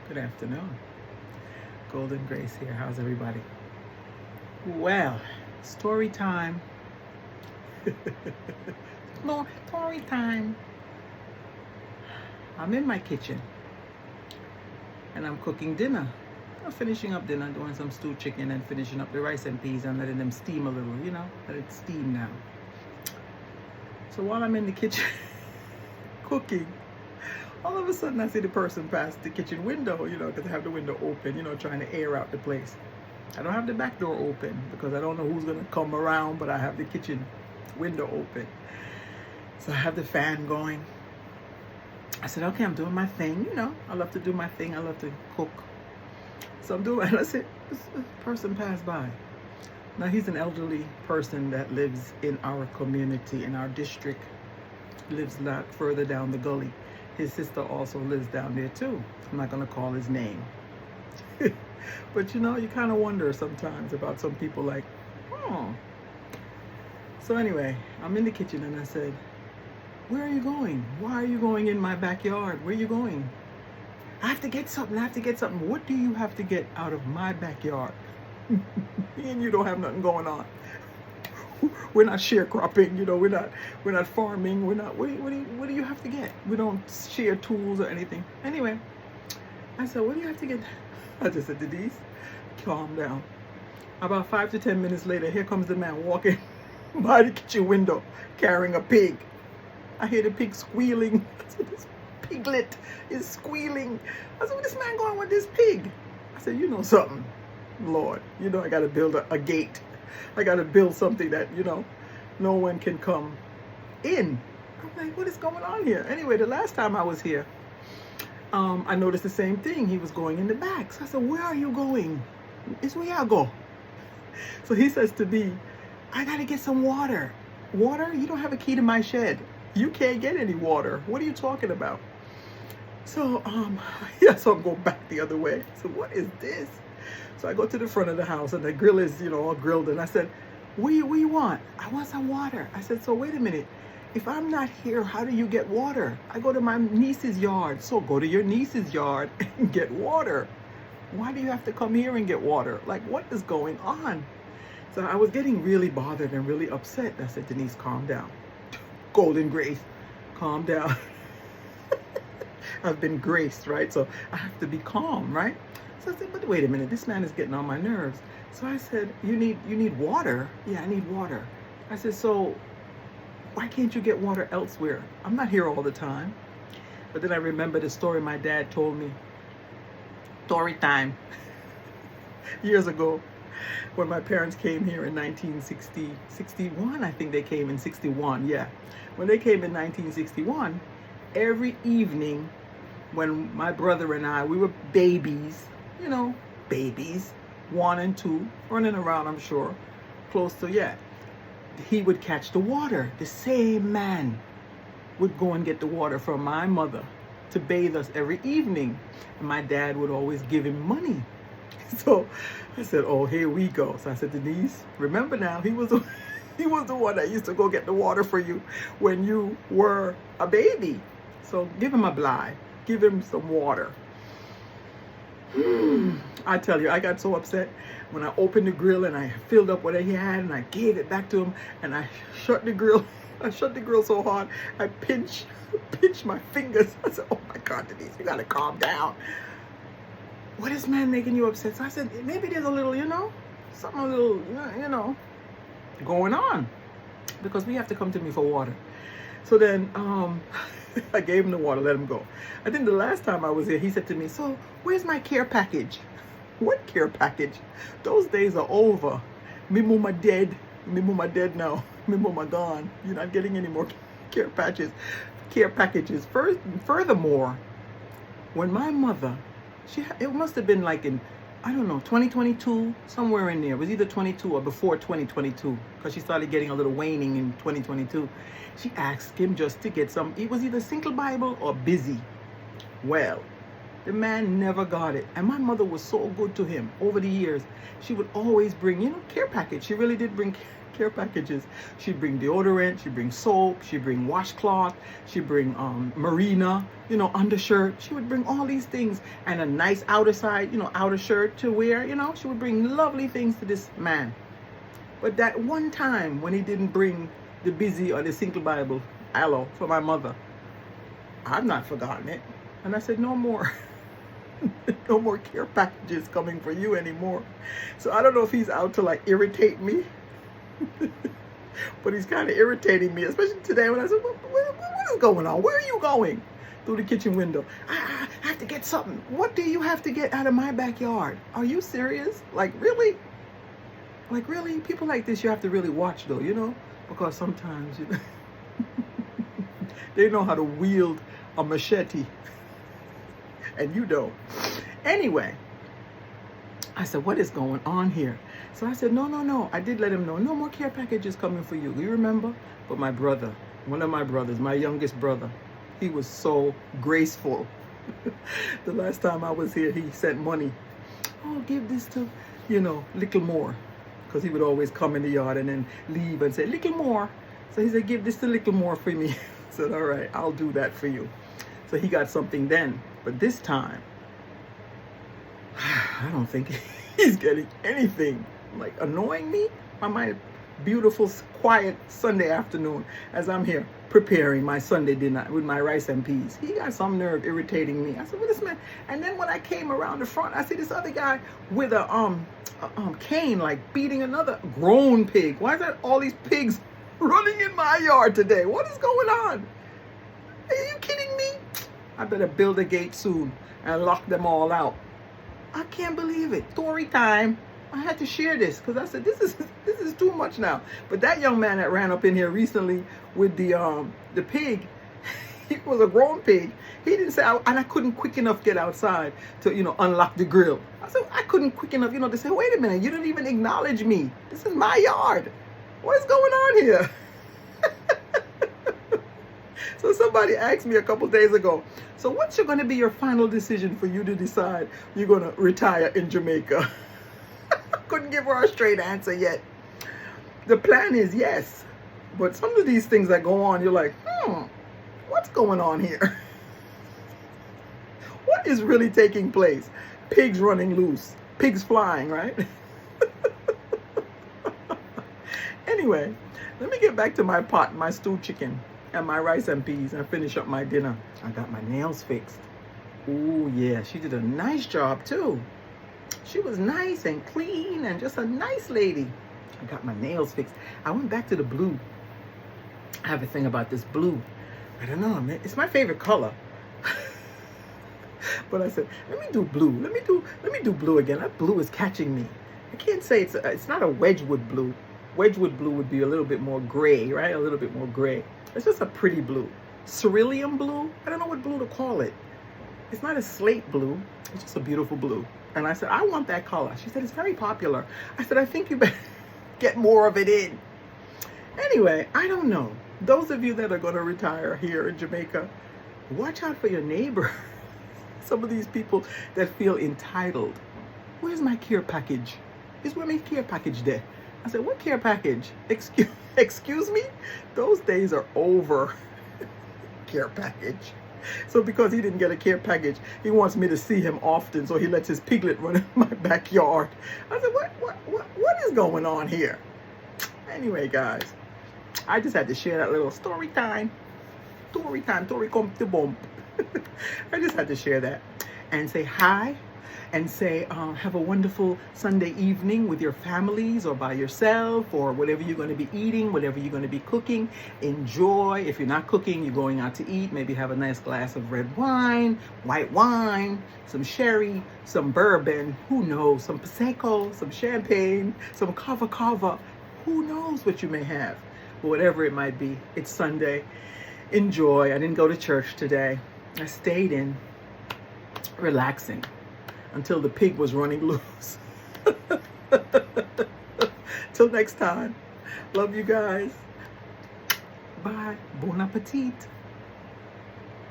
Good afternoon. Golden Grace here. How's everybody? Well, story time. No, story time. I'm in my kitchen and I'm cooking dinner. I'm finishing up dinner, doing some stewed chicken and finishing up the rice and peas and letting them steam a little, let it steam now. So while I'm in the kitchen cooking, all of a sudden I see the person pass the kitchen window, because I have the window open, trying to air out the place. I don't have the back door open because I don't know who's going to come around, but I have the kitchen window open. So I have the fan going. I said, okay, I'm doing my thing. I love to do my thing. I love to cook. So I'm doing it. And I said, this person passed by. Now he's an elderly person that lives in our community, in our district, lives a lot further down the gully. His sister also lives down there too. I'm not going to call his name. But you kind of wonder sometimes about some people like, oh. So anyway, I'm in the kitchen and I said, where are you going? Why are you going in my backyard? Where are you going? I have to get something. What do you have to get out of my backyard? Me and you don't have nothing going on. We're not sharecropping, we're not farming, what do you have to get? We don't share tools or anything. Anyway, I said, what do you have to get? I just said, Denise, calm down. About 5 to 10 minutes later, here comes the man walking by the kitchen window carrying a pig. I hear the pig squealing. I said, this piglet is squealing. I said, where's this man going with this pig? I said, you know something, Lord, I got to build a gate. I got to build something that, no one can come in. I'm like, what is going on here? Anyway, the last time I was here, I noticed the same thing. He was going in the back. So I said, where are you going? It's where I go. So he says to me, I got to get some water. Water? You don't have a key to my shed. You can't get any water. What are you talking about? So, so I'm going back the other way. So what is this? So I go to the front of the house and the grill is, all grilled. And I said, what do you want? I want some water. I said, so wait a minute. If I'm not here, how do you get water? I go to my niece's yard. So go to your niece's yard and get water. Why do you have to come here and get water? Like, what is going on? So I was getting really bothered and really upset. I said, Denise, calm down. Golden Grace, calm down. I've been graced, right? So I have to be calm, right? So I said, but wait a minute, this man is getting on my nerves. So I said, you need water? Yeah, I need water. I said, so why can't you get water elsewhere? I'm not here all the time. But then I remember the story my dad told me. Story time. Years ago, when my parents came here in 61, I think they came in 61, yeah. When they came in 1961, every evening when my brother and I, we were babies, babies, 1 and 2, running around, I'm sure, close to, yeah. He would catch the water. The same man would go and get the water from my mother to bathe us every evening. And my dad would always give him money. So I said, oh, here we go. So I said, Denise, remember now, he was the one that used to go get the water for you when you were a baby. So give him a bly. Give him some water. I tell you, I got so upset when I opened the grill and I filled up what he had and I gave it back to him and I shut the grill. I shut the grill so hard, I pinched my fingers. I said, oh my God, Denise, you gotta calm down. What is man making you upset? So I said, maybe there's a little, something a little, going on. Because we have to come to me for water. So then I gave him the water, let him go. I think the last time I was here, he said to me, so where's my care package? What care package? Those days are over. Me mama dead. Me mama dead now. Me mama gone. You're not getting any more care packages. Furthermore, when my mother, it must have been like in, I don't know, 2022, somewhere in there. It was either 22 or before 2022, because she started getting a little waning in 2022. She asked him just to get some, it was either Single Bible or Busy. Well, The man never got it. And my mother was so good to him over the years. She would always bring, care package. She really did bring care packages. She'd bring deodorant, she'd bring soap, she'd bring washcloth, she'd bring marina, undershirt. She would bring all these things and a nice outer side, outer shirt to wear, She would bring lovely things to this man. But that one time when he didn't bring the busy or the single Bible, aloe, for my mother, I've not forgotten it. And I said, no more. No more care packages coming for you anymore. So I don't know if he's out to like irritate me. But he's kind of irritating me, especially today when I said, what is going on? Where are you going? Through the kitchen window. I have to get something. What do you have to get out of my backyard? Are you serious? Like, really? Like, really? People like this, you have to really watch, though, because sometimes they know how to wield a machete and you don't. Anyway, I said, what is going on here? So I said, no. I did let him know, no more care packages coming for you. You remember? But my brother, one of my brothers, my youngest brother, he was so graceful. The last time I was here, he sent money. Oh, give this to, little more. Because he would always come in the yard and then leave and say, little more. So he said, give this to little more for me. I said, all right, I'll do that for you. So he got something then. But this time, I don't think he's getting anything. Like, annoying me on my beautiful, quiet Sunday afternoon as I'm here preparing my Sunday dinner with my rice and peas. He got some nerve irritating me. I said, what is this man? And then when I came around the front, I see this other guy with a cane, like beating another grown pig. Why is that all these pigs running in my yard today? What is going on? Are you kidding me? I better build a gate soon and lock them all out. I can't believe it. Story time. I had to share this because I said, this is too much now. But that young man that ran up in here recently with the pig, he was a grown pig. He didn't say, and I couldn't quick enough get outside to, unlock the grill. I said, I couldn't quick enough, to say, wait a minute, you didn't even acknowledge me. This is my yard. What is going on here? So somebody asked me a couple days ago, so what's going to be your final decision for you to decide you're going to retire in Jamaica? Couldn't give her a straight answer yet. The plan is yes, but some of these things that go on, you're like, what's going on here? What is really taking place? Pigs running loose, pigs flying, right? Anyway, let me get back to my pot, my stewed chicken and my rice and peas and finish up my dinner. I got my nails fixed. Oh yeah, she did a nice job too. She was nice and clean and just a nice lady. I got my nails fixed. I went back to the blue. I have a thing about this blue. I don't know, man. It's my favorite color. But I said, let me do blue. Let me do blue again. That blue is catching me. I can't say it's not a Wedgwood blue. Wedgwood blue would be a little bit more gray, right? A little bit more gray. It's just a pretty blue. Cerulean blue? I don't know what blue to call it. It's not a slate blue. It's just a beautiful blue. And I said, I want that color. She said, it's very popular. I said, I think you better get more of it in. Anyway, I don't know. Those of you that are going to retire here in Jamaica, watch out for your neighbor. Some of these people that feel entitled. Where's my care package? Is where my care package there? I said, what care package? Excuse me? Those days are over. Care package. So because he didn't get a care package, he wants me to see him often, so he lets his piglet run in my backyard. I said, what is going on here? Anyway, guys, I just had to share that little story time. Story time, story come to bump. I just had to share that and say hi and say have a wonderful Sunday evening with your families or by yourself or whatever you're going to be eating, whatever you're going to be cooking. Enjoy. If you're not cooking, you're going out to eat. Maybe have a nice glass of red wine, white wine, some sherry, some bourbon, who knows, some Prosecco, some champagne, some cava. Who knows what you may have. But whatever it might be, it's Sunday. Enjoy. I didn't go to church today. I stayed in, relaxing, until the pig was running loose. Till next time. Love you guys. Bye. Bon appetit.